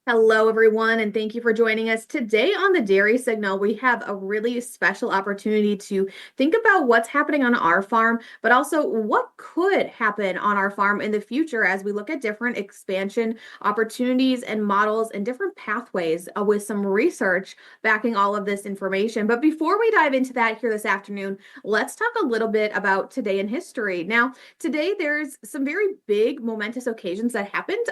Hello, everyone, and thank you for joining us. Today on the Dairy Signal, we have a really special opportunity to think about what's happening on our farm, but also what could happen on our farm in the future as we look at different expansion opportunities and models and different pathways with some research backing all of this information. But before we dive into that here this afternoon, let's talk a little bit about today in history. Now, today there's some very big, momentous occasions that happened.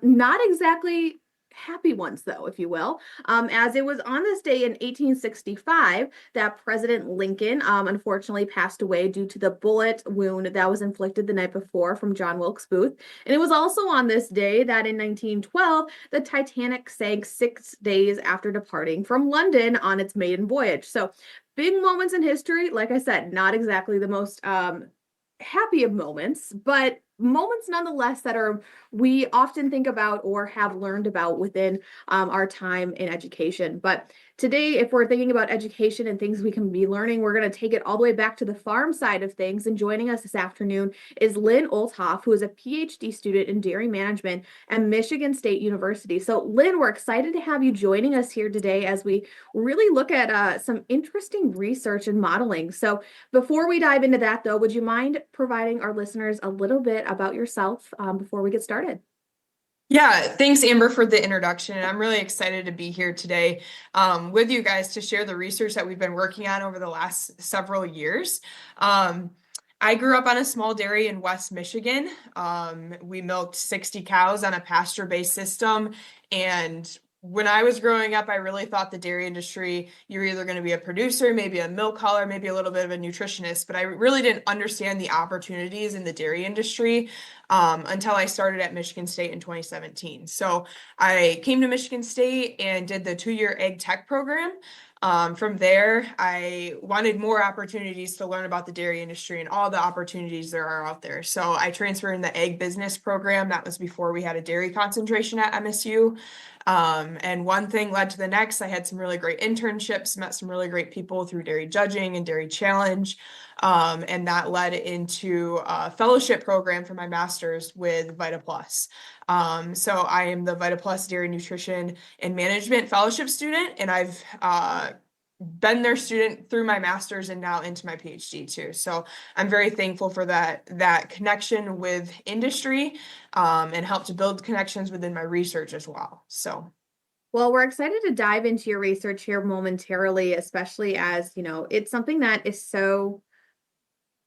Not exactly happy ones, though, if you will, as it was on this day in 1865 that President Lincoln unfortunately passed away due to the bullet wound that was inflicted the night before from John Wilkes Booth. And it was also on this day that in 1912, the Titanic sank 6 days after departing from London on its maiden voyage. So, big moments in history. Like I said, not exactly the most happy of moments, but moments nonetheless that are we often think about or have learned about within our time in education. But today, if we're thinking about education and things we can be learning, we're going to take it all the way back to the farm side of things. And joining us this afternoon is Lynn Olthoff, who is a PhD student in dairy management at Michigan State University. So, Lynn, we're excited to have you joining us here today as we really look at some interesting research and modeling. So, before we dive into that, though, would you mind providing our listeners a little bit about yourself before we get started? Yeah, thanks, Amber, for the introduction. I'm really excited to be here today with you guys to share the research that we've been working on over the last several years. I grew up on a small dairy in West Michigan. We milked 60 cows on a pasture-based system, and when I was growing up, I really thought the dairy industry, you're either going to be a producer, maybe a milk hauler, maybe a little bit of a nutritionist, but I really didn't understand the opportunities in the dairy industry until I started at Michigan State in 2017. So I came to Michigan State and did the 2-year Ag Tech program. From there, I wanted more opportunities to learn about the dairy industry and all the opportunities there are out there. So I transferred in the Ag Business program. That was before we had a dairy concentration at MSU. And one thing led to the next. I had some really great internships, met some really great people through Dairy Judging and Dairy Challenge. And that led into a fellowship program for my master's with VitaPlus. So I am the VitaPlus Dairy Nutrition and Management Fellowship student, and I've been their student through my master's and now into my PhD too. So I'm very thankful for that connection with industry and help to build connections within my research as well. So. Well, we're excited to dive into your research here momentarily, especially as, it's something that is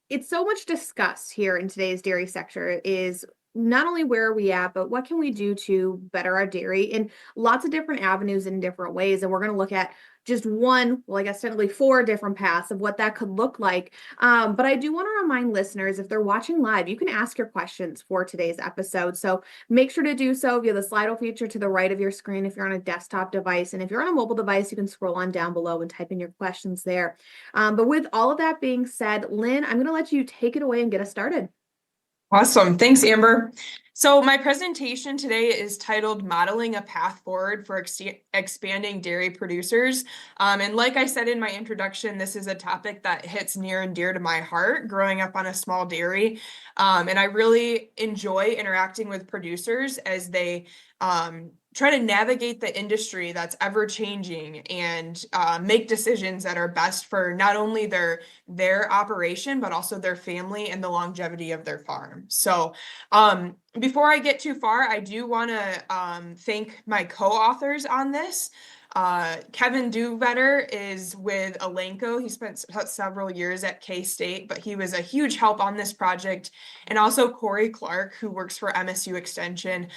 it's so much discussed here in today's dairy sector is not only where are we at, but what can we do to better our dairy in lots of different avenues in different ways. And we're going to look at just one, well, I guess technically 4 different paths of what that could look like. But I do want to remind listeners, if they're watching live, you can ask your questions for today's episode. So make sure to do so via the Slido feature to the right of your screen if you're on a desktop device. And if you're on a mobile device, you can scroll on down below and type in your questions there. But with all of that being said, Lynn, I'm going to let you take it away and get us started. Awesome. Thanks, Amber. So my presentation today is titled Modeling a Path Forward for Expanding Dairy Producers. And like I said in my introduction, this is a topic that hits near and dear to my heart, growing up on a small dairy. And I really enjoy interacting with producers as they try to navigate the industry that's ever changing and make decisions that are best for not only their operation, but also their family and the longevity of their farm. So before I get too far, I do want to thank my co-authors on this. Kevin Duvetter is with Elanco. He spent several years at K-State, but he was a huge help on this project. And also Corey Clark, who works for MSU Extension.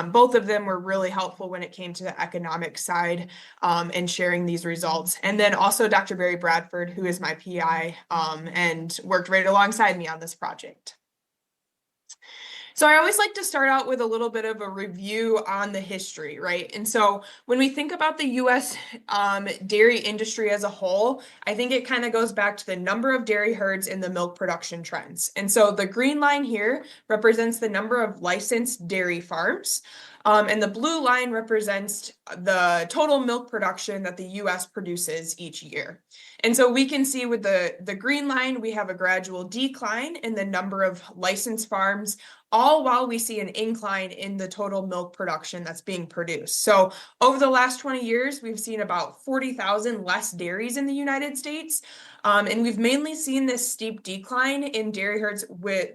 Both of them were really helpful when it came to the economic side and sharing these results. And then also Dr. Barry Bradford, who is my PI and worked right alongside me on this project. So I always like to start out with a little bit of a review on the history, right? And so when we think about the U.S. Dairy industry as a whole, I think it kind of goes back to the number of dairy herds and the milk production trends. And so the green line here represents the number of licensed dairy farms. And the blue line represents the total milk production that the U.S. produces each year. And so we can see with the green line, we have a gradual decline in the number of licensed farms all while we see an incline in the total milk production that's being produced. So over the last 20 years, we've seen about 40,000 less dairies in the United States. And we've mainly seen this steep decline in dairy herds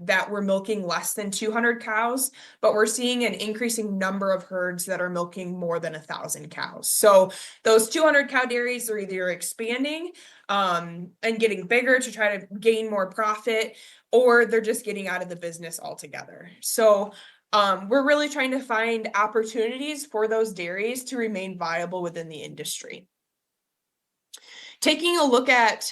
that were milking less than 200 cows, but we're seeing an increasing number of herds that are milking more than 1,000 cows. So those 200 cow dairies are either expanding and getting bigger to try to gain more profit, or they're just getting out of the business altogether. So we're really trying to find opportunities for those dairies to remain viable within the industry. Taking a look at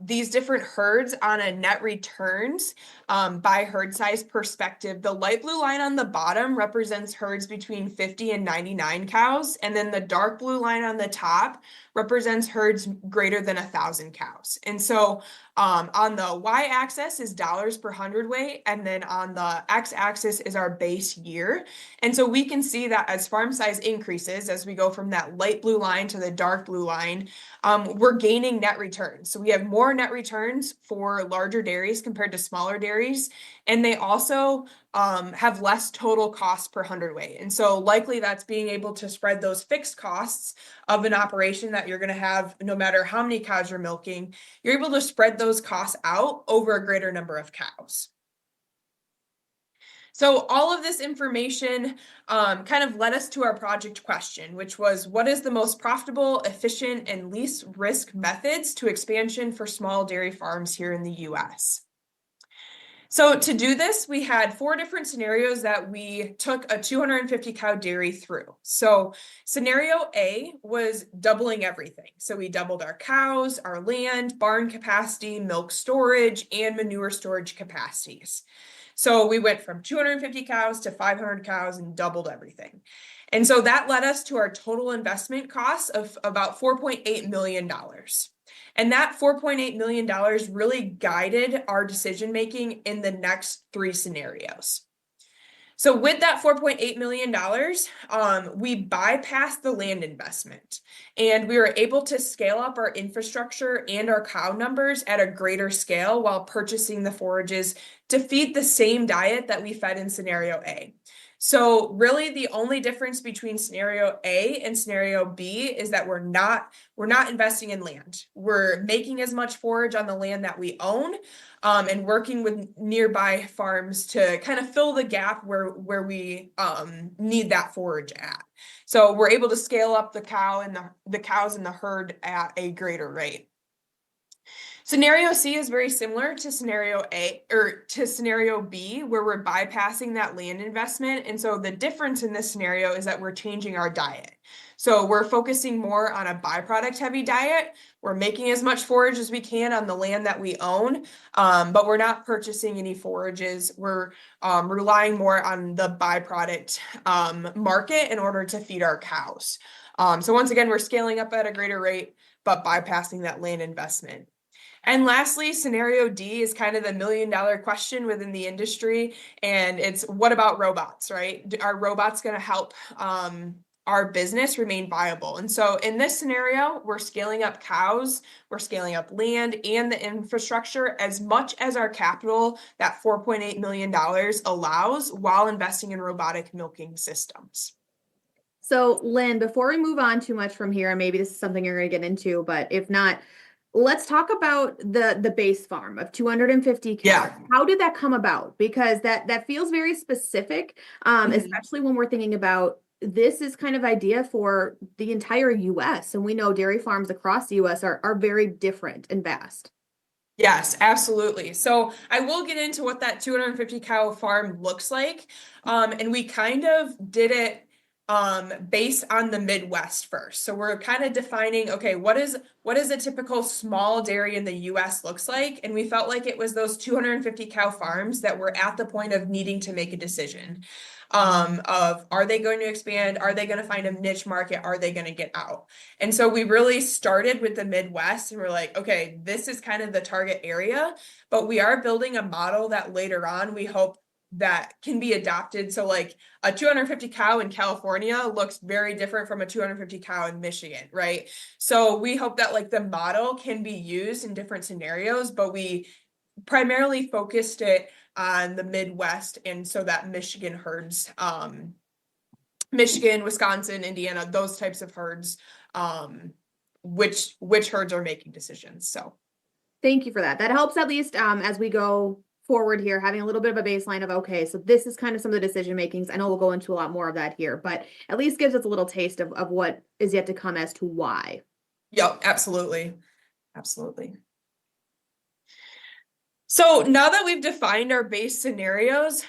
these different herds on a net returns by herd size perspective, the light blue line on the bottom represents herds between 50 and 99 cows, and then the dark blue line on the top represents herds greater than 1,000 cows. And so on the y-axis is dollars per hundredweight, and then on the x-axis is our base year. And so we can see that as farm size increases, as we go from that light blue line to the dark blue line, we're gaining net returns. So we have more net returns for larger dairies compared to smaller dairies, and they also have less total cost per hundredweight. And so likely that's being able to spread those fixed costs of an operation that you're going to have no matter how many cows you're milking. You're able to spread those costs out over a greater number of cows. So all of this information kind of led us to our project question, which was, what is the most profitable, efficient, and least risk methods to expansion for small dairy farms here in the US? So to do this, we had 4 different scenarios that we took a 250 cow dairy through. So scenario A was doubling everything. So we doubled our cows, our land, barn capacity, milk storage, and manure storage capacities. So we went from 250 cows to 500 cows and doubled everything. And so that led us to our total investment costs of about $4.8 million. And that $4.8 million really guided our decision-making in the next 3 scenarios. So with that $4.8 million, we bypassed the land investment, and we were able to scale up our infrastructure and our cow numbers at a greater scale while purchasing the forages to feed the same diet that we fed in scenario A. So really the only difference between scenario A and scenario B is that we're not investing in land. We're making as much forage on the land that we own, and working with nearby farms to kind of fill the gap where we need that forage at. So we're able to scale up the cows in the herd at a greater rate. Scenario C is very similar to scenario A or to scenario B, where we're bypassing that land investment. And so the difference in this scenario is that we're changing our diet. So we're focusing more on a byproduct heavy diet. We're making as much forage as we can on the land that we own, but we're not purchasing any forages. We're relying more on the byproduct market in order to feed our cows. So once again, we're scaling up at a greater rate, but bypassing that land investment. And lastly, scenario D is kind of the $1 million question within the industry. And it's, what about robots, right? Are robots going to help our business remain viable? And so in this scenario, we're scaling up cows, we're scaling up land and the infrastructure as much as our capital, that $4.8 million allows, while investing in robotic milking systems. So Lynn, before we move on too much from here, and maybe this is something you're going to get into, but if not, let's talk about the base farm of 250 cows. Yeah. How did that come about? Because that feels very specific, especially when we're thinking about this is kind of idea for the entire US. And we know dairy farms across the US are very different and vast. Yes, absolutely. So I will get into what that 250 cow farm looks like. And we kind of did it based on the Midwest first. So we're kind of defining, okay, what is a typical small dairy in the US looks like? And we felt like it was those 250 cow farms that were at the point of needing to make a decision of, are they going to expand? Are they going to find a niche market? Are they going to get out? And so we really started with the Midwest, and we're like, okay, this is kind of the target area, but we are building a model that later on we hope that can be adopted. So like a 250 cow in California looks very different from a 250 cow in Michigan, right? So we hope that like the model can be used in different scenarios, but we primarily focused it on the Midwest, and so that Michigan herds, Michigan, Wisconsin, Indiana, those types of herds, which herds are making decisions. So Thank you for that. That helps at least as we go forward here, having a little bit of a baseline of, okay, so this is kind of some of the decision makings. I know we'll go into a lot more of that here, but at least gives us a little taste of what is yet to come as to why. yep, absolutely. Absolutely. So now that we've defined our base scenarios,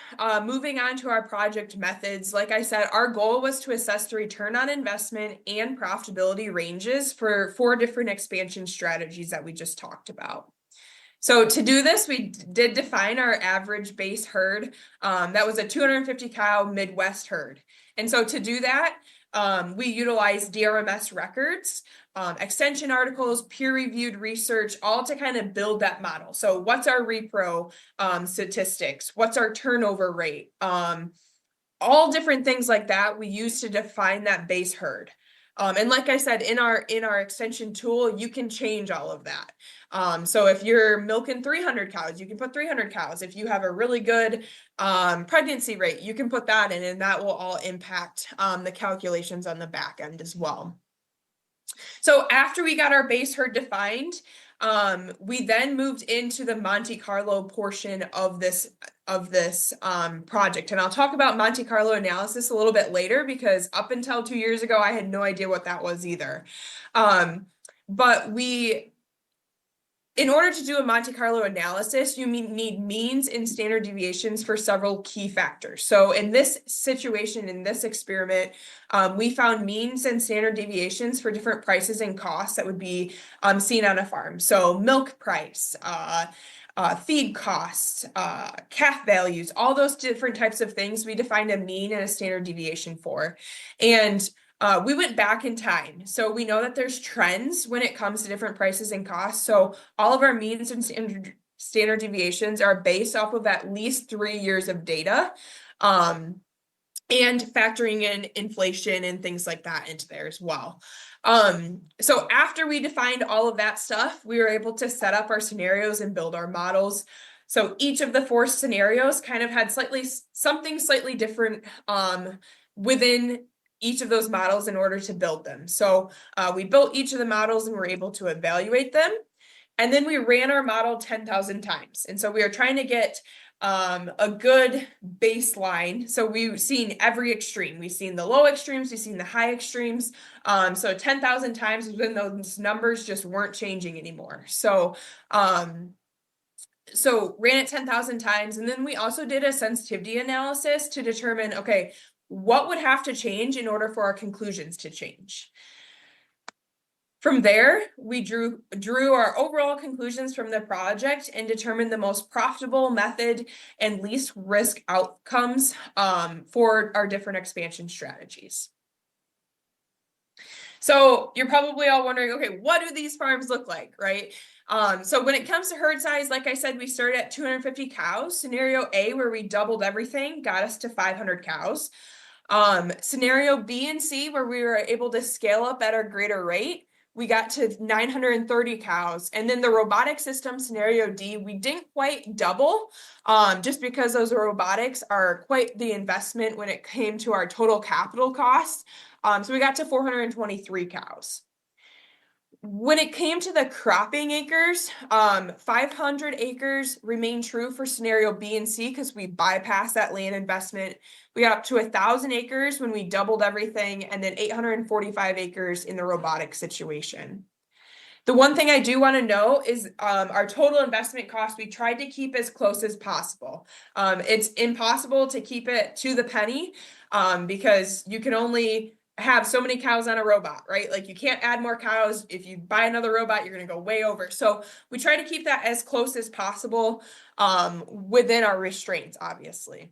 moving on to our project methods, like I said, our goal was to assess the return on investment and profitability ranges for 4 different expansion strategies that we just talked about. So to do this, we did define our average base herd. That was a 250 cow Midwest herd. And so to do that, we utilized DRMS records, extension articles, peer-reviewed research, all to kind of build that model. So what's our repro statistics? What's our turnover rate? All different things like that we use to define that base herd. And like I said, in our extension tool, you can change all of that. So if you're milking 300 cows, you can put 300 cows. If you have a really good pregnancy rate, you can put that in, and that will all impact the calculations on the back end as well. So after we got our base herd defined, we then moved into the Monte Carlo portion of this project. And I'll talk about Monte Carlo analysis a little bit later, because up until 2 years ago, I had no idea what that was either. But in order to do a Monte Carlo analysis, you need means and standard deviations for several key factors. So in this situation, in this experiment, we found means and standard deviations for different prices and costs that would be seen on a farm. So milk price, feed costs, calf values, all those different types of things, we defined a mean and a standard deviation for. And we went back in time. So we know that there's trends when it comes to different prices and costs. So all of our means and standard deviations are based off of at least 3 years of data, and factoring in inflation and things like that into there as well. So after we defined all of that stuff, we were able to set up our scenarios and build our models. So each of the 4 scenarios kind of had something slightly different within each of those models in order to build them. So we built each of the models and were able to evaluate them. And then we ran our model 10,000 times. And so we are trying to get a good baseline. So we've seen every extreme. We've seen the low extremes, we've seen the high extremes. So 10,000 times when those numbers just weren't changing anymore. So ran it 10,000 times. And then we also did a sensitivity analysis to determine, okay, what would have to change in order for our conclusions to change? From there, we drew our overall conclusions from the project and determined the most profitable method and least risk outcomes for our different expansion strategies. So you're probably all wondering, okay, what do these farms look like, right? So when it comes to herd size, like I said, we started at 250 cows. Scenario A, where we doubled everything, got us to 500 cows. Scenario B and C, where we were able to scale up at a greater rate, we got to 930 cows. And then the robotic system, scenario D, we didn't quite double, just because those robotics are quite the investment when it came to our total capital cost. So we got to 423 cows. When it came to the cropping acres, 500 acres remained true for scenario B and C because we bypassed that land investment. We got up to 1,000 acres when we doubled everything, and then 845 acres in the robotic situation. The one thing I do want to know is our total investment cost, we tried to keep as close as possible. It's impossible to keep it to the penny because you can only have so many cows on a robot, right? Like you can't add more cows. If you buy another robot, you're going to go way over. So we try to keep that as close as possible within our restraints, obviously.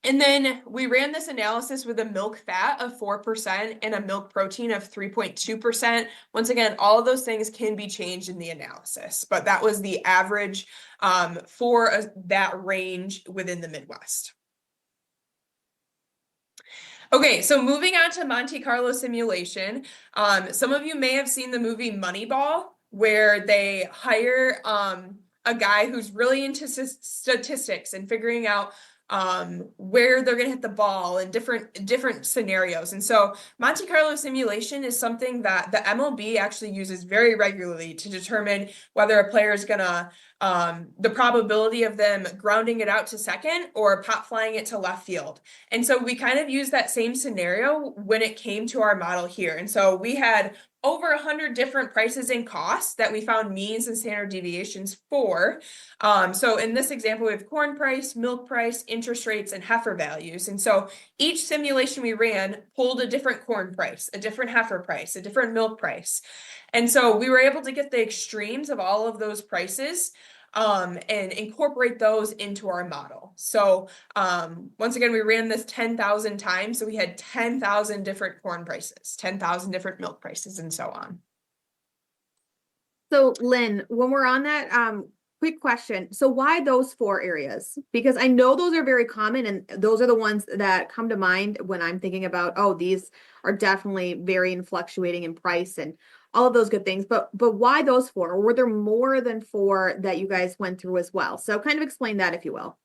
And then we ran this analysis with a milk fat of 4% and a milk protein of 3.2%. Once again, all of those things can be changed in the analysis, but that was the average for that range within the Midwest. Okay, so moving on to Monte Carlo simulation. Some of you may have seen the movie Moneyball, where they hire a guy who's really into statistics and figuring out where they're going to hit the ball in different scenarios. And so Monte Carlo simulation is something that the MLB actually uses very regularly to determine whether a player is going to the probability of them grounding it out to second or pop flying it to left field. And so we kind of used that same scenario when it came to our model here. And so we had over 100 different prices and costs that we found means and standard deviations for. So in this example, we have corn price, milk price, interest rates, and heifer values. And so each simulation we ran pulled a different corn price, a different heifer price, a different milk price. And so we were able to get the extremes of all of those prices and incorporate those into our model. So once again, we ran this 10,000 times. So we had 10,000 different corn prices, 10,000 different milk prices, and so on. So Lynn, when we're on that, quick question. So why those 4 areas? Because I know those are very common and those are the ones that come to mind when I'm thinking about, oh, these are definitely varying, fluctuating in price and all of those good things. But why those 4? Or were there more than 4 that you guys went through as well? So kind of explain that, if you will.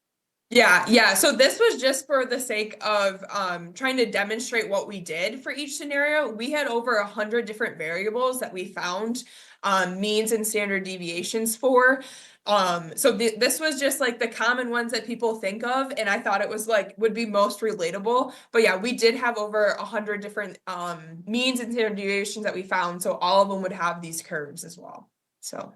Yeah. So this was just for the sake of trying to demonstrate what we did for each scenario. We had over 100 different variables that we found means and standard deviations for. So this was just like the common ones that people think of, and I thought it was like would be most relatable. But yeah, we did have over 100 different means and standard deviations that we found, so all of them would have these curves as well. So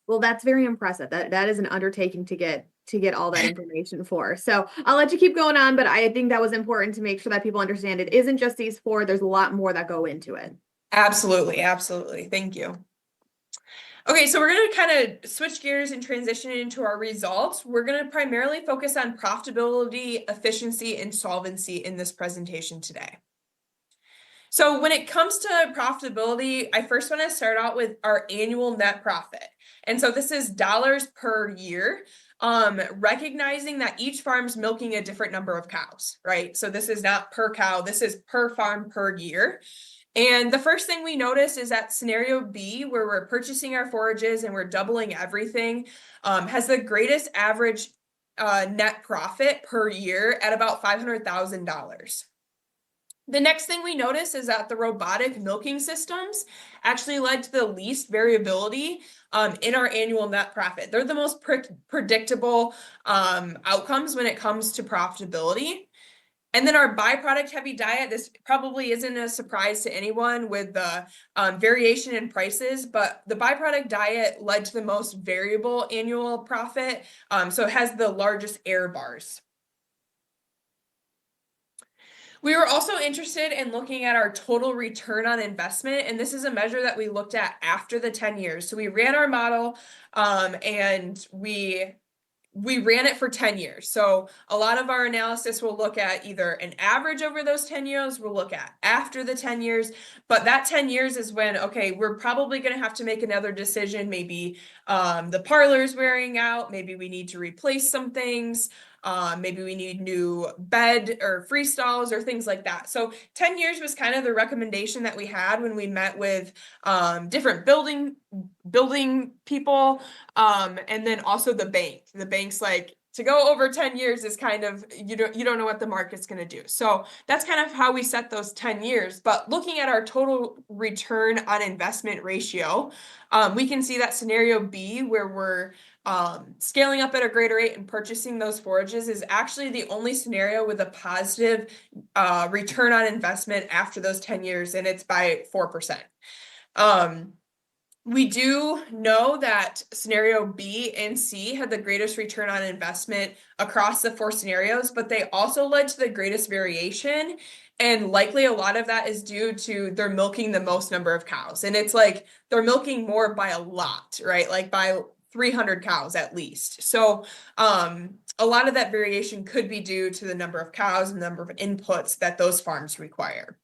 well, that's very impressive. That is an undertaking to get all that information for. So I'll let you keep going on, but I think that was important to make sure that people understand it isn't just these 4. There's a lot more that go into it. Absolutely. Thank you. Okay, so we're going to kind of switch gears and transition into our results. We're going to primarily focus on profitability, efficiency, and solvency in this presentation today. So when it comes to profitability, I first want to start out with our annual net profit. And so this is dollars per year, recognizing that each farm's milking a different number of cows, right? So this is not per cow, this is per farm per year. And the first thing we notice is that scenario B, where we're purchasing our forages and we're doubling everything, has the greatest average net profit per year at about $500,000. The next thing we notice is that the robotic milking systems actually led to the least variability in our annual net profit. They're the most predictable outcomes when it comes to profitability. And then our byproduct heavy diet, this probably isn't a surprise to anyone with the variation in prices, but the byproduct diet led to the most variable annual profit. So it has the largest error bars. We were also interested in looking at our total return on investment, and this is a measure that we looked at after the 10 years. So we ran our model and we ran it for 10 years. So a lot of our analysis will look at either an average over those 10 years, we'll look at after the 10 years, but that 10 years is when, okay, we're probably going to have to make another decision. Maybe the parlor's wearing out, maybe we need to replace some things. Maybe we need new bed or free stalls or things like that. So 10 years was kind of the recommendation that we had when we met with different building people and then also the bank. The bank's like, to go over 10 years is kind of, you don't know what the market's going to do. So that's kind of how we set those 10 years. But looking at our total return on investment ratio, we can see that scenario B, where we're scaling up at a greater rate and purchasing those forages, is actually the only scenario with a positive return on investment after those 10 years, and it's by 4%. We do know that scenario B and C had the greatest return on investment across the 4 scenarios, but they also led to the greatest variation. And likely a lot of that is due to they're milking the most number of cows. And it's like they're milking more by a lot, right? Like by 300 cows at least. So a lot of that variation could be due to the number of cows and the number of inputs that those farms require.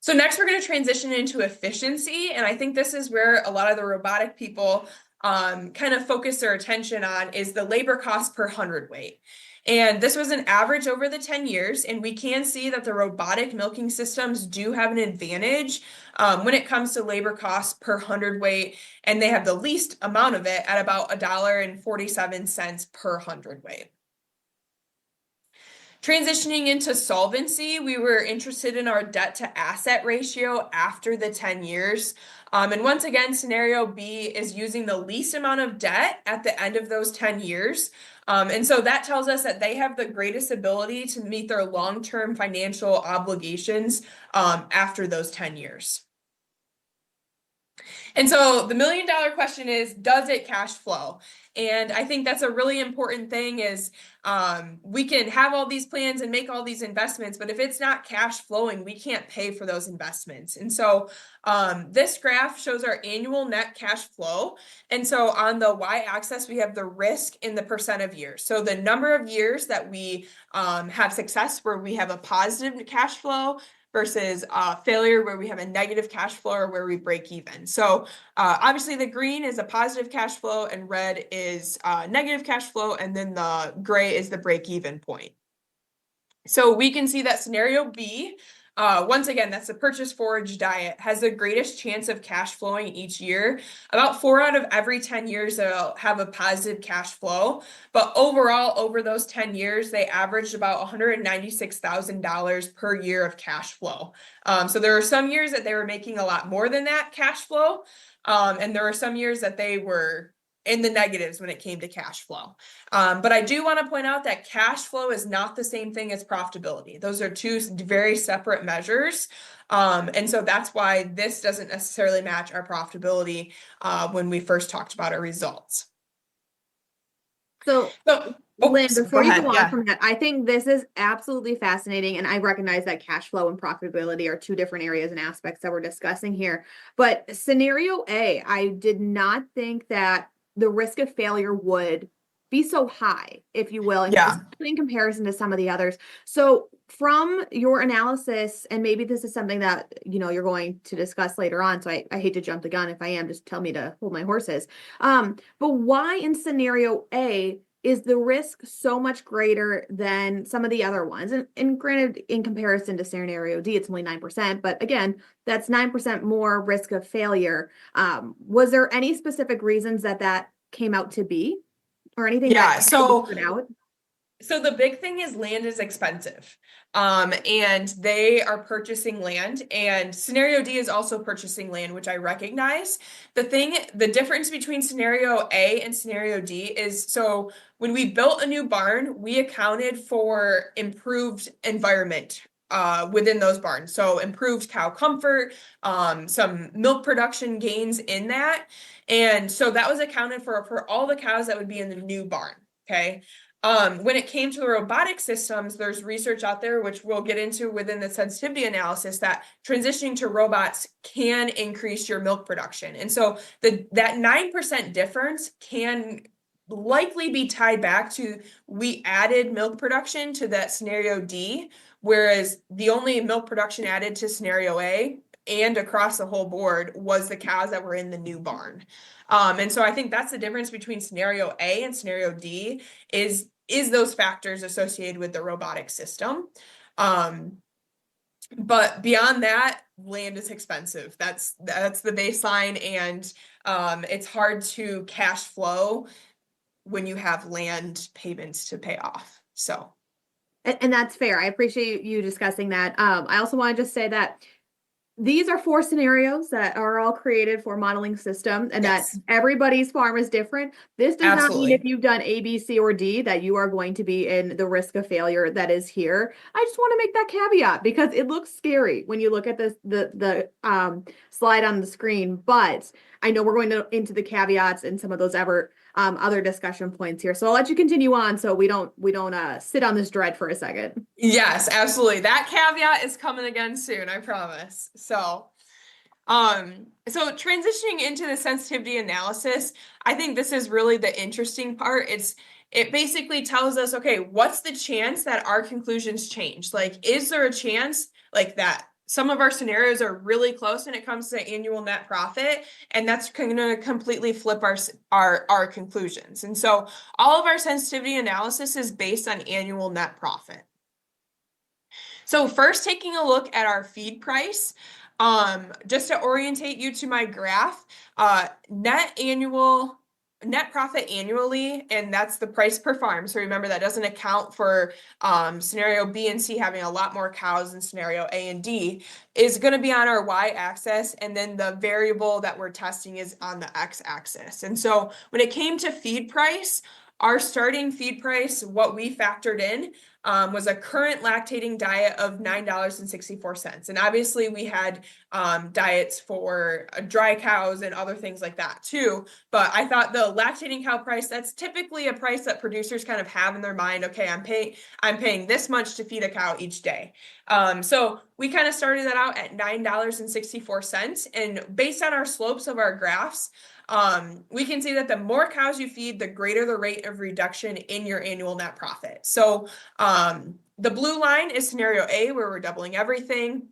So next we're going to transition into efficiency. And I think this is where a lot of the robotic people kind of focus their attention on, is the labor cost per hundredweight. And this was an average over the 10 years. And we can see that the robotic milking systems do have an advantage when it comes to labor costs per hundredweight. And they have the least amount of it at about $1.47 per hundredweight. Transitioning into solvency, we were interested in our debt to asset ratio after the 10 years. And once again, scenario B is using the least amount of debt at the end of those 10 years. And so that tells us that they have the greatest ability to meet their long-term financial obligations after those 10 years. And so the $1 million question is, does it cash flow? And I think that's a really important thing is we can have all these plans and make all these investments, but if it's not cash flowing, we can't pay for those investments. And so this graph shows our annual net cash flow. And so on the y-axis, we have the risk in the percent of years. So the number of years that we have success where we have a positive cash flow versus failure where we have a negative cash flow or where we break even. So obviously the green is a positive cash flow and red is negative cash flow, and then the gray is the break even point. So we can see that scenario B, once again, that's the purchase forage diet, has the greatest chance of cash flowing each year. About 4 out of every 10 years, they'll have a positive cash flow. But overall, over those 10 years, they averaged about $196,000 per year of cash flow. So there were some years that they were making a lot more than that cash flow. And there were some years that they were in the negatives when it came to cash flow. But I do want to point out that cash flow is not the same thing as profitability. Those are two very separate measures. And so that's why this doesn't necessarily match our profitability when we first talked about our results. So Lynn, before you go on yeah. from that, I think this is absolutely fascinating. And I recognize that cash flow and profitability are two different areas and aspects that we're discussing here. But scenario A, I did not think that the risk of failure would be so high, if you will, in comparison to some of the others. So from your analysis, and maybe this is something that, you're going to discuss later on. So I hate to jump the gun. If I am, just tell me to hold my horses. But why in scenario A is the risk so much greater than some of the other ones? And granted, in comparison to scenario D, it's only 9%, but again, that's 9% more risk of failure. Was there any specific reasons that came out to be, or anything that stood out? So the big thing is land is expensive. And they are purchasing land, and scenario D is also purchasing land, which I recognize. The difference between scenario A and scenario D is, so when we built a new barn, we accounted for improved environment within those barns. So improved cow comfort, some milk production gains in that. And so that was accounted for all the cows that would be in the new barn. Okay. When it came to the robotic systems, there's research out there, which we'll get into within the sensitivity analysis, that transitioning to robots can increase your milk production. And so that 9% difference can likely be tied back to we added milk production to that scenario D, whereas the only milk production added to scenario A and across the whole board was the cows that were in the new barn. And so I think that's the difference between scenario A and scenario D is those factors associated with the robotic system. But beyond that, land is expensive. That's the baseline, and it's hard to cash flow when you have land payments to pay off. So, and that's fair. I appreciate you discussing that. I also want to just say that these are 4 scenarios that are all created for modeling system, and that everybody's farm is different. This does not mean if you've done A, B, C, or D that you are going to be in the risk of failure that is here. I just want to make that caveat because it looks scary when you look at this the slide on the screen. But I know we're going into the caveats and some of those other discussion points here. So I'll let you continue on so we don't sit on this dread for a second. Yes, absolutely. That caveat is coming again soon, I promise. So transitioning into the sensitivity analysis, I think this is really the interesting part. It basically tells us, okay, what's the chance that our conclusions change? Like, is there a chance like that some of our scenarios are really close when it comes to annual net profit, and that's going to completely flip our conclusions. And so all of our sensitivity analysis is based on annual net profit. So first, taking a look at our feed price, just to orientate you to my graph, net profit annually, and that's the price per farm. So remember, that doesn't account for scenario B and C having a lot more cows than scenario A and D, is going to be on our y-axis, and then the variable that we're testing is on the x-axis. And so when it came to feed price, our starting feed price, what we factored in, was a current lactating diet of $9.64. And obviously we had diets for dry cows and other things like that too. But I thought the lactating cow price, that's typically a price that producers kind of have in their mind. Okay, I'm paying this much to feed a cow each day. So we kind of started that out at $9.64. And based on our slopes of our graphs, we can see that the more cows you feed, the greater the rate of reduction in your annual net profit. So the blue line is scenario A, where we're doubling everything.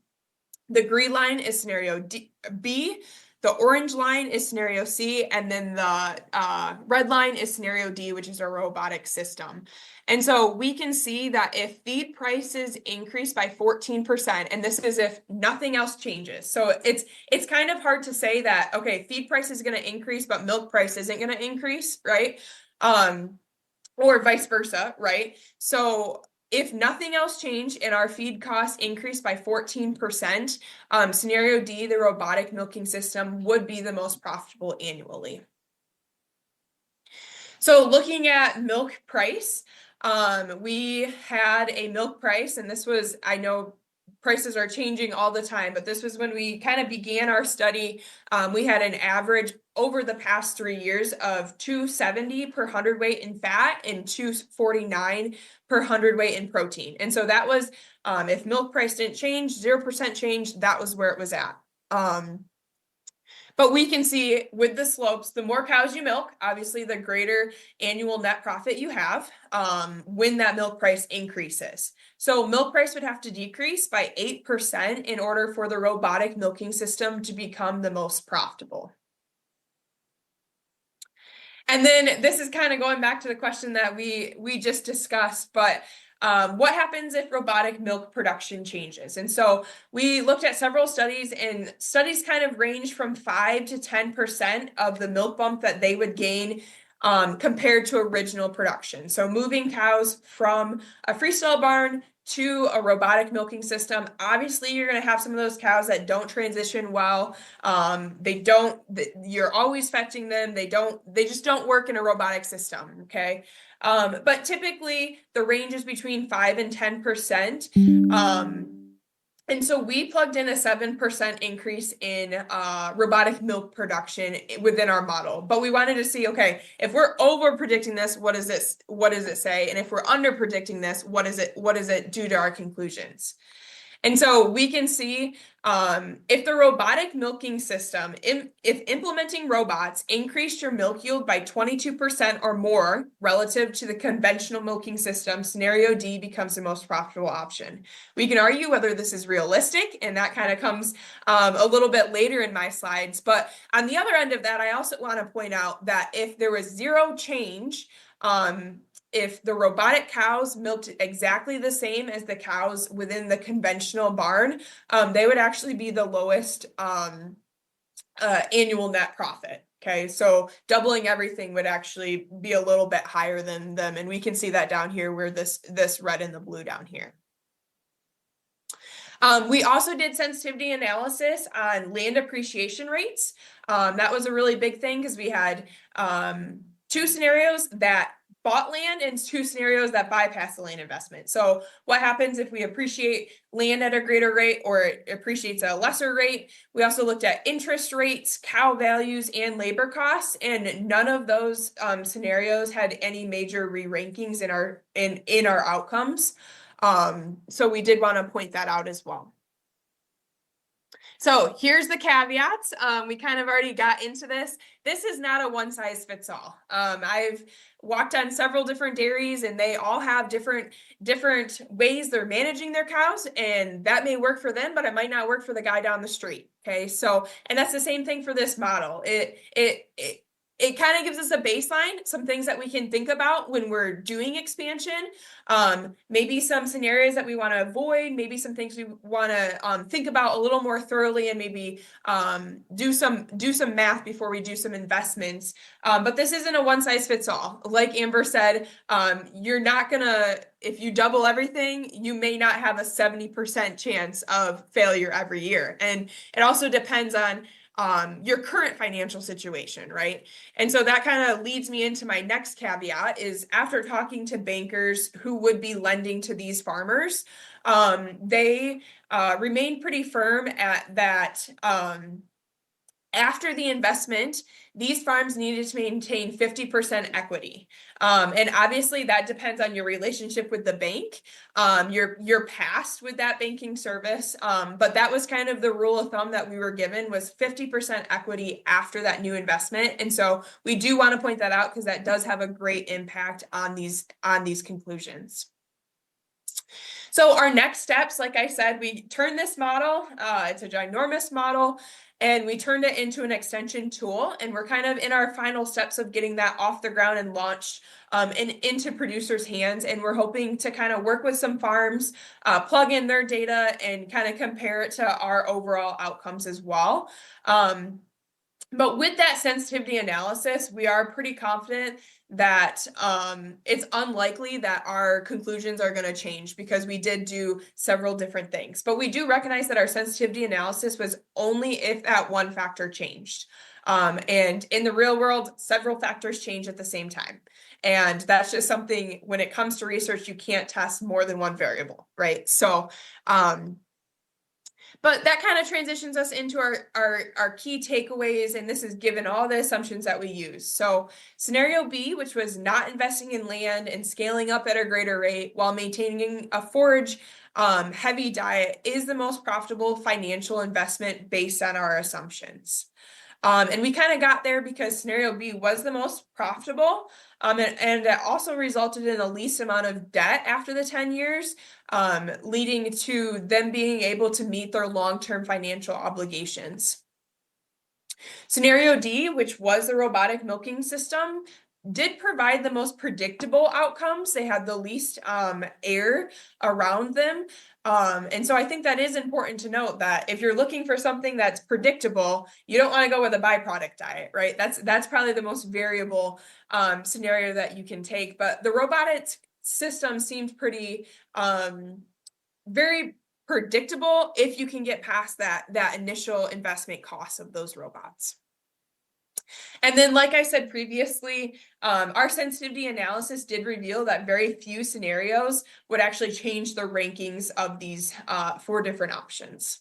The green line is scenario B. The orange line is scenario C, and then the red line is scenario D, which is our robotic system. And so we can see that if feed prices increase by 14%, and this is if nothing else changes. So it's kind of hard to say that, okay, feed price is going to increase, but milk price isn't going to increase, right? Or vice versa, right? So if nothing else changed and our feed costs increased by 14%, scenario D, the robotic milking system, would be the most profitable annually. So looking at milk price, we had a milk price, and this was, I know prices are changing all the time, but this was when we kind of began our study. We had an average over the past 3 years of 270 per hundredweight in fat and 249 per hundredweight in protein. And so that was, if milk price didn't change, 0% change, that was where it was at. But we can see with the slopes, the more cows you milk, obviously the greater annual net profit you have when that milk price increases. So milk price would have to decrease by 8% in order for the robotic milking system to become the most profitable. And then this is kind of going back to the question that we just discussed, but what happens if robotic milk production changes? And so we looked at several studies, and studies kind of range from 5 to 10% of the milk bump that they would gain compared to original production. So moving cows from a freestyle barn to a robotic milking system, obviously you're going to have some of those cows that don't transition well. You're always fetching them. They just don't work in a robotic system. Okay. But typically the range is between 5 and 10%. And so we plugged in a 7% increase in robotic milk production within our model. But we wanted to see, okay, if we're over predicting this, what does it say? And if we're under predicting this, what does it do to our conclusions? And so we can see if the robotic milking system, if implementing robots increased your milk yield by 22% or more relative to the conventional milking system, scenario D becomes the most profitable option. We can argue whether this is realistic, and that kind of comes a little bit later in my slides. But on the other end of that, I also want to point out that if there was zero change, if the robotic cows milked exactly the same as the cows within the conventional barn, they would actually be the lowest annual net profit. Okay, so doubling everything would actually be a little bit higher than them. And we can see that down here where this red and the blue down here. We also did sensitivity analysis on land appreciation rates. That was a really big thing because we had 2 scenarios that bought land and 2 scenarios that bypass the land investment. So what happens if we appreciate land at a greater rate or it appreciates at a lesser rate? We also looked at interest rates, cow values, and labor costs, and none of those scenarios had any major re-rankings in our outcomes. So we did want to point that out as well. So here's the caveats. We kind of already got into this. This is not a one size fits all. I've walked on several different dairies and they all have different ways they're managing their cows, and that may work for them, but it might not work for the guy down the street. Okay. So, and that's the same thing for this model. It kind of gives us a baseline, some things that we can think about when we're doing expansion. Maybe some scenarios that we want to avoid, maybe some things we want to think about a little more thoroughly, and maybe do some math before we do some investments. But this isn't a one size fits all. Like Amber said, you're not gonna, if you double everything, you may not have a 70% chance of failure every year. And it also depends on your current financial situation, right? And so that kind of leads me into my next caveat is, after talking to bankers who would be lending to these farmers, they remain pretty firm at that. After the investment, these farms needed to maintain 50% equity. And obviously that depends on your relationship with the bank, your past with that banking service. But that was kind of the rule of thumb that we were given, was 50% equity after that new investment. And so we do want to point that out because that does have a great impact on these conclusions. So our next steps, like I said, we turned this model, it's a ginormous model, and we turned it into an extension tool. And we're kind of in our final steps of getting that off the ground and launched and into producers' hands. And we're hoping to kind of work with some farms, plug in their data, and kind of compare it to our overall outcomes as well. But with that sensitivity analysis, we are pretty confident that it's unlikely that our conclusions are going to change, because we did do several different things. But we do recognize that our sensitivity analysis was only if that one factor changed. And in the real world, several factors change at the same time. And that's just something, when it comes to research, you can't test more than one variable, right? So, but that kind of transitions us into our key takeaways, and this is given all the assumptions that we use. So scenario B, which was not investing in land and scaling up at a greater rate while maintaining a forage heavy diet, is the most profitable financial investment based on our assumptions. And we kind of got there because scenario B was the most profitable, and it also resulted in the least amount of debt after the 10 years, leading to them being able to meet their long-term financial obligations. Scenario D, which was the robotic milking system, did provide the most predictable outcomes. They had the least error around them. And so I think that is important to note, that if you're looking for something that's predictable, you don't want to go with a byproduct diet, right? That's probably the most variable scenario that you can take. But the robotic system seemed pretty very predictable if you can get past that initial investment cost of those robots. And then, like I said previously, our sensitivity analysis did reveal that very few scenarios would actually change the rankings of these 4 different options.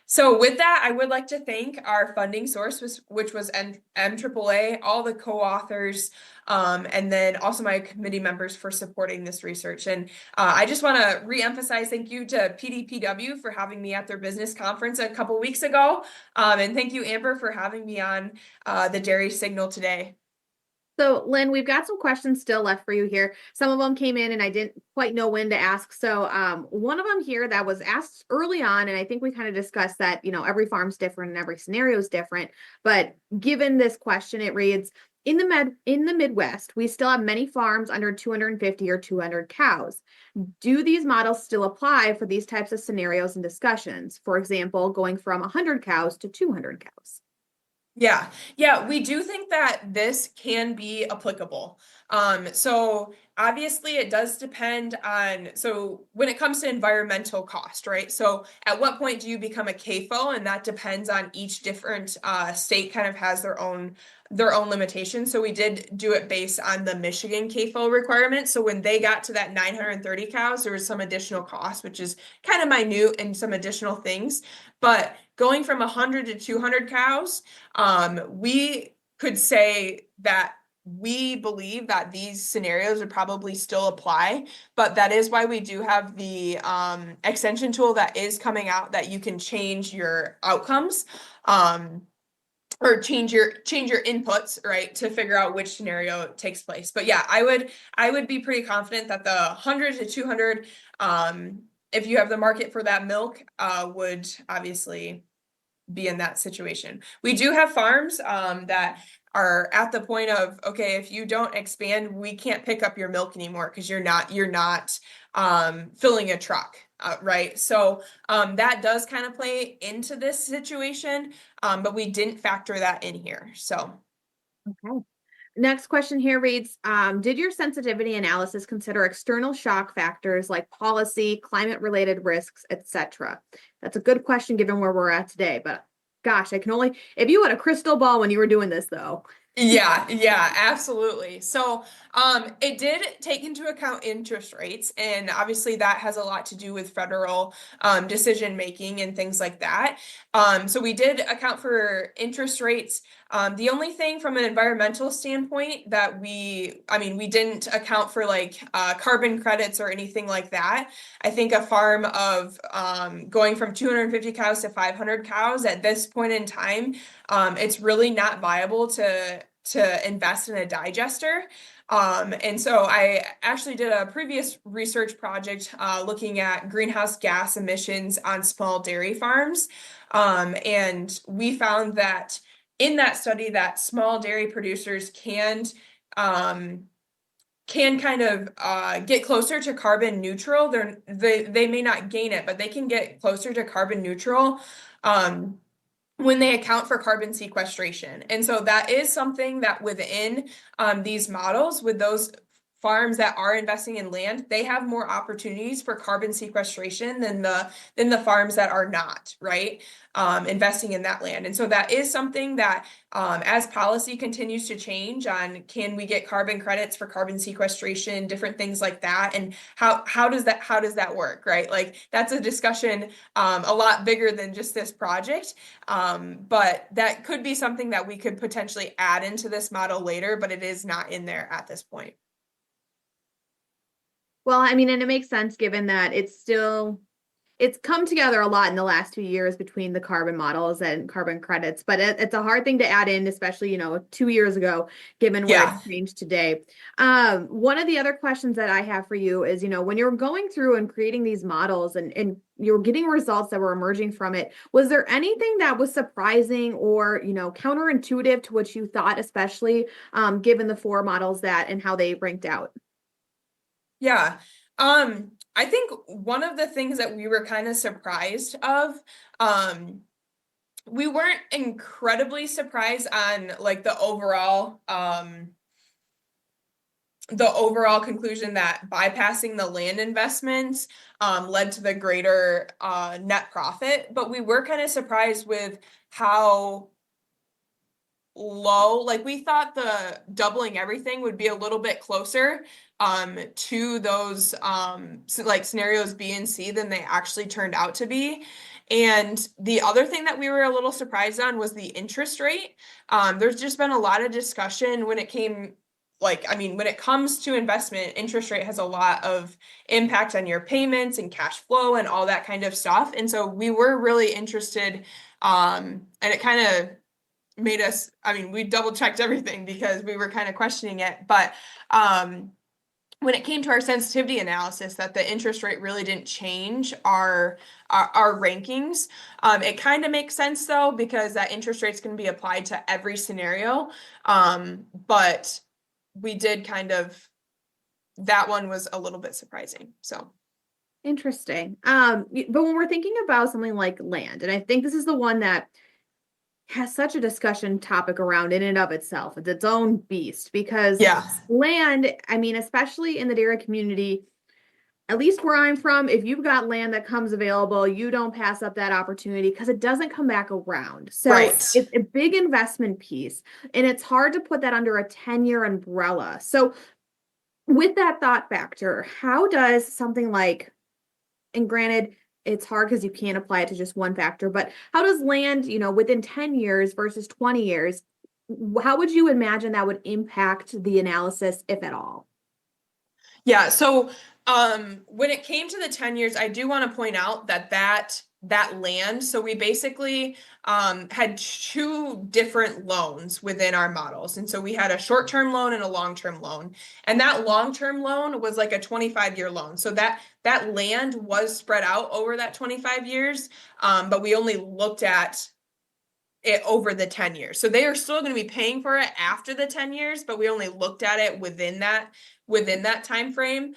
So with that, I would like to thank our funding source, which was MAAA, all the co-authors, and then also my committee members for supporting this research. And I just want to reemphasize thank you to PDPW for having me at their business conference a couple weeks ago. And thank you, Amber, for having me on the Dairy Signal today. So, Lynn, we've got some questions still left for you here. Some of them came in and I didn't quite know when to ask. So one of them here that was asked early on, and I think we kind of discussed that, every farm's different and every scenario is different. But given this question, it reads, in the Midwest, we still have many farms under 250 or 200 cows. Do these models still apply for these types of scenarios and discussions? For example, going from 100 cows to 200 cows. Yeah, we do think that this can be applicable. So obviously it does depend on, so when it comes to environmental cost, right? So at what point do you become a CAFO? And that depends on each different state kind of has their own limitations. So we did do it based on the Michigan CAFO requirement. So when they got to that 930 cows, there was some additional cost, which is kind of minute and some additional things. But going from 100 to 200 cows, we could say that we believe that these scenarios would probably still apply, but that is why we do have the extension tool that is coming out that you can change your outcomes. Or change your inputs, right, to figure out which scenario takes place. But yeah, I would be pretty confident that the 100 to 200, if you have the market for that milk, would obviously be in that situation. We do have farms that are at the point of, okay, if you don't expand, we can't pick up your milk anymore because you're not filling a truck, right? So that does kind of play into this situation, but we didn't factor that in here. So Okay. Next question here reads, did your sensitivity analysis consider external shock factors like policy, climate-related risks, etc.? That's a good question given where we're at today, but gosh, I can only, if you had a crystal ball when you were doing this though. yeah, absolutely. So, it did take into account interest rates, and obviously that has a lot to do with federal decision making and things like that. So we did account for interest rates. The only thing from an environmental standpoint that we didn't account for like carbon credits or anything like that. I think a farm of going from 250 cows to 500 cows at this point in time, it's really not viable to invest in a digester. And so I actually did a previous research project looking at greenhouse gas emissions on small dairy farms. And we found that in that study that small dairy producers can kind of get closer to carbon neutral. They may not gain it, but they can get closer to carbon neutral when they account for carbon sequestration. And so that is something that within these models, with those farms that are investing in land, they have more opportunities for carbon sequestration than the farms that are not, right? Investing in that land. And so that is something that as policy continues to change on, can we get carbon credits for carbon sequestration, different things like that, and how does that work, right? Like that's a discussion a lot bigger than just this project. But that could be something that we could potentially add into this model later, but it is not in there at this point. Well, I mean, and it makes sense given that it's come together a lot in the last 2 years between the carbon models and carbon credits, but it's a hard thing to add in, especially, 2 years ago, given where Yeah. it's changed today. One of the other questions that I have for you is, when you're going through and creating these models and you're getting results that were emerging from it, was there anything that was surprising or, counterintuitive to what you thought, especially given the four models that and how they ranked out? Yeah. I think one of the things that we were kind of surprised of, we weren't incredibly surprised on like the overall conclusion that bypassing the land investments led to the greater net profit, but we were kind of surprised with how low, like we thought the doubling everything would be a little bit closer to those like scenarios B and C than they actually turned out to be. And the other thing that we were a little surprised on was the interest rate. There's just been a lot of discussion when it comes to investment, interest rate has a lot of impact on your payments and cash flow and all that kind of stuff. And so we were really interested, and it kind of made us, we double checked everything because we were kind of questioning it. But when it came to our sensitivity analysis, that the interest rate really didn't change our rankings. It kind of makes sense though, because that interest rate's going to be applied to every scenario. But we did that one was a little bit surprising. So Interesting. But when we're thinking about something like land, and I think this is the one that has such a discussion topic around in and of itself. It's its own beast because yeah, land, especially in the dairy community, at least where I'm from, if you've got land that comes available, you don't pass up that opportunity because it doesn't come back around. So right. it's a big investment piece, and it's hard to put that under a 10-year umbrella. So with that thought factor, how does something like, and granted, it's hard because you can't apply it to just one factor, but how does land, within 10 years versus 20 years, how would you imagine that would impact the analysis, if at all? Yeah, so when it came to the 10 years, I do want to point out that that land, so we basically had two different loans within our models. And so we had a short-term loan and a long-term loan. And that long-term loan was like a 25-year loan. So that land was spread out over that 25 years, but we only looked at it over the 10 years. So they are still going to be paying for it after the 10 years, but we only looked at it within that time frame.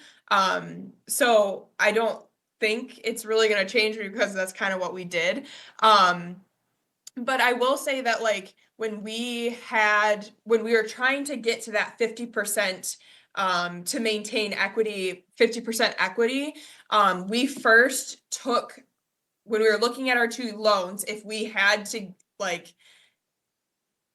So I don't think it's really going to change because that's kind of what we did. But I will say that like when we were trying to get to that 50% to maintain equity, 50% equity, we first took when we were looking at our two loans, if we had to like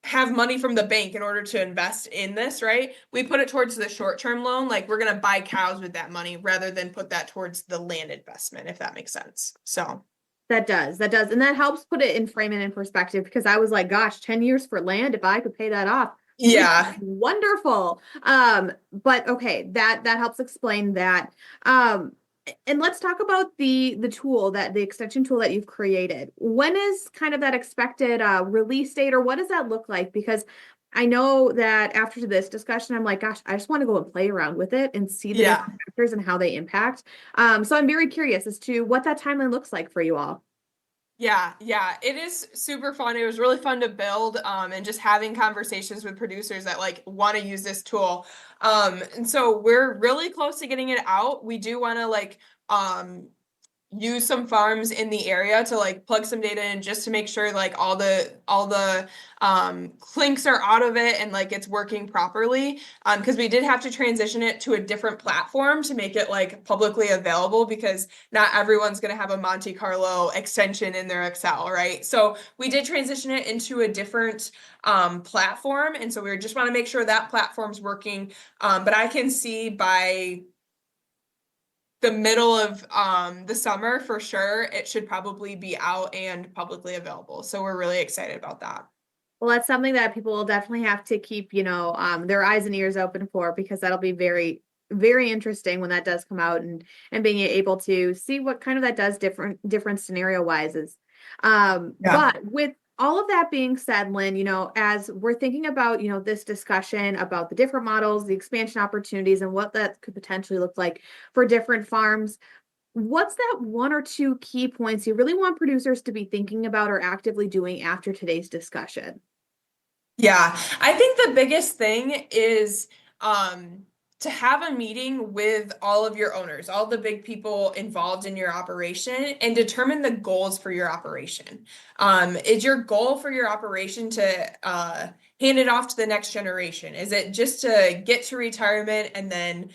have money from the bank in order to invest in this, right? We put it towards the short-term loan, like we're going to buy cows with that money rather than put that towards the land investment, if that makes sense. So That does. That does. And that helps put it in frame and in perspective because I was like, gosh, 10 years for land, if I could pay that off. yeah. Wonderful. But okay, that helps explain that. And let's talk about the tool that the extension tool that you've created. When is kind of that expected release date, or what does that look like? Because I know that after this discussion, I'm like, gosh, I just want to go and play around with it and see the Yeah. different factors and how they impact. So I'm very curious as to what that timeline looks like for you all. Yeah, it is super fun. It was really fun to build, and just having conversations with producers that like want to use this tool. And so we're really close to getting it out. We do want to like use some farms in the area to like plug some data in just to make sure like all the clinks are out of it and like it's working properly, because we did have to transition it to a different platform to make it like publicly available because not everyone's going to have a Monte Carlo extension in their Excel, right? So we did transition it into a different platform, and so we just want to make sure that platform's working. But I can see by the middle of the summer for sure, it should probably be out and publicly available. So we're really excited about that. Well, that's something that people will definitely have to keep, their eyes and ears open for because that'll be very, very interesting when that does come out and being able to see what kind of that does different scenario wise is. Yeah. But with all of that being said, Lynn, as we're thinking about, this discussion about the different models, the expansion opportunities, and what that could potentially look like for different farms, what's that one or two key points you really want producers to be thinking about or actively doing after today's discussion? Yeah, I think the biggest thing is to have a meeting with all of your owners, all the big people involved in your operation, and determine the goals for your operation. Is your goal for your operation to hand it off to the next generation? Is it just to get to retirement and then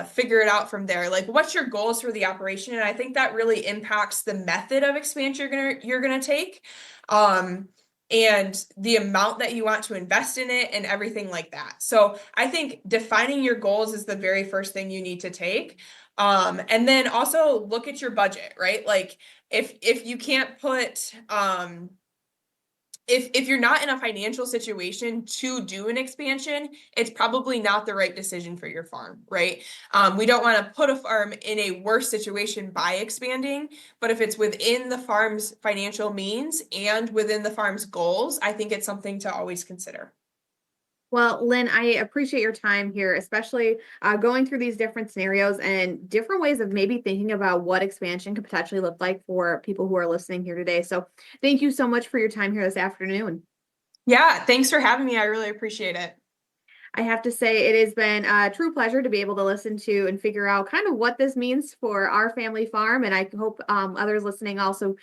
figure it out from there? Like, what's your goals for the operation? And I think that really impacts the method of expansion you're gonna take. And the amount that you want to invest in it and everything like that. So I think defining your goals is the very first thing you need to take. And then also look at your budget, right? Like if you can't put if you're not in a financial situation to do an expansion, it's probably not the right decision for your farm, right? We don't want to put a farm in a worse situation by expanding, but if it's within the farm's financial means and within the farm's goals, I think it's something to always consider. Well, Lynn, I appreciate your time here, especially going through these different scenarios and different ways of maybe thinking about what expansion could potentially look like for people who are listening here today. So, thank you so much for your time here this afternoon. Yeah, thanks for having me. I really appreciate it. I have to say it has been a true pleasure to be able to listen to and figure out kind of what this means for our family farm. And I hope others listening also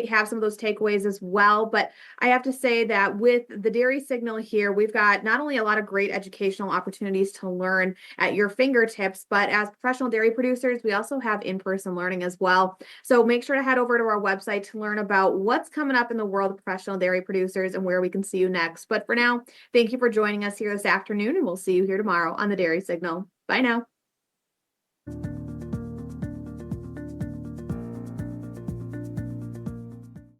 have some of those takeaways as well. But I have to say that with the Dairy Signal here, we've got not only a lot of great educational opportunities to learn at your fingertips, but as professional dairy producers, we also have in-person learning as well. So make sure to head over to our website to learn about what's coming up in the world of professional dairy producers and where we can see you next. But for now, thank you for joining us here this afternoon, and we'll see you here tomorrow on the Dairy Signal. Bye now.